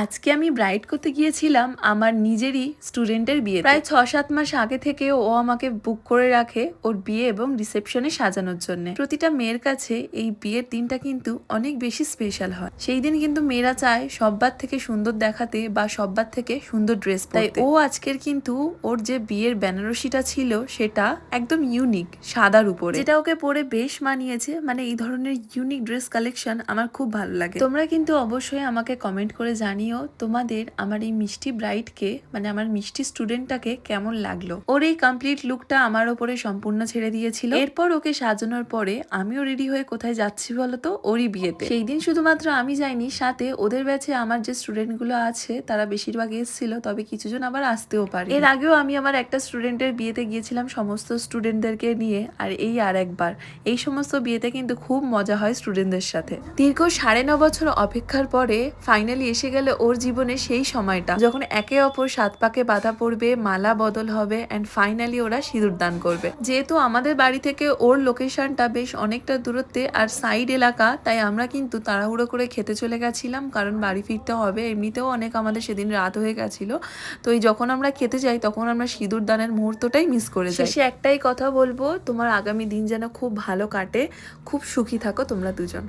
আজকে আমি ব্রাইড করতে গিয়েছিলাম আমার নিজেরই স্টুডেন্টের বিয়ে। প্রায় ৬-৭ মাস আগে থেকে ও আমাকে বুক করে রাখে ওর বিয়ে এবং রিসেপশনে সাজানোর জন্য। প্রতিটা মেয়ের কাছে এই বিয়ের দিনটা কিন্তু অনেক বেশি স্পেশাল হয়। সেই দিন কিন্তু মেয়েরা চায় সব্বার থেকে সুন্দর দেখাতে বা সব্বার থেকে সুন্দর ড্রেস পরতে। তাই ও আজকের কিন্তু ওর যে বিয়ের বেনারসিটা ছিল সেটা একদম ইউনিক সাদার উপরে, যেটা ওকে পরে বেশ মানিয়েছে। মানে এই ধরনের ইউনিক ড্রেস কালেকশন আমার খুব ভালো লাগে। তোমরা কিন্তু অবশ্যই আমাকে কমেন্ট করে জানিও তোমাদের আমার এই মিষ্টি ব্রাইডকে, মানে আমার মিষ্টি স্টুডেন্টটাকে কেমন লাগলো। ওর এই কমপ্লিট লুকটা আমার ওপরে সম্পূর্ণ ছেড়ে দিয়েছিল। এরপর ওকে সাজানোর পরে আমিও রেডি হয়ে কোথায় যাচ্ছি বলতো, ওরই বিয়েতে। সেই দিন শুধুমাত্র আমি যাইনি, সাথে ওদের ব্যাচে আমার যে স্টুডেন্ট গুলো আছে তারা বেশিরভাগ এসেছিল, তবে কিছুজন আবার আসতেও পারে। এর আগেও আমি আমার একটা স্টুডেন্টের বিয়েতে গিয়েছিলাম সমস্ত স্টুডেন্টদেরকে নিয়ে, আর এই আর একবার এই সমস্ত বিয়েতে কিন্তু খুব মজা হয় স্টুডেন্টদের সাথে। দীর্ঘ 9.5 বছর অপেক্ষার পরে ফাইনালি এসে গেল ওর জীবনে সেই সময়টা যখন একে অপর 7 পাকে বাঁধা পড়বে, মালা বদল হবে এন্ড ফাইনালি ওরা সিঁদুর দান করবে। যেহেতু আমাদের বাড়ি থেকে ওর লোকেশনটা বেশ অনেকটা দূরত্বে আর সাইড এলাকা, তাই আমরা কিন্তু তাড়াহুড়ো করে খেতে চলে গেছিলাম, কারণ বাড়ি ফিরতে হবে। এমনিতেও অনেক আমাদের সেদিন রাত হয়ে গেছিল। তো এই যখন আমরা খেতে যাই তখন আমরা সিঁদুর দানের মুহূর্তটাই মিস করে যাই। শেষে একটাই কথা বলবো, তোমার আগামী দিন যেন খুব ভালো কাটে, খুব সুখী থাকো তোমরা দুজন।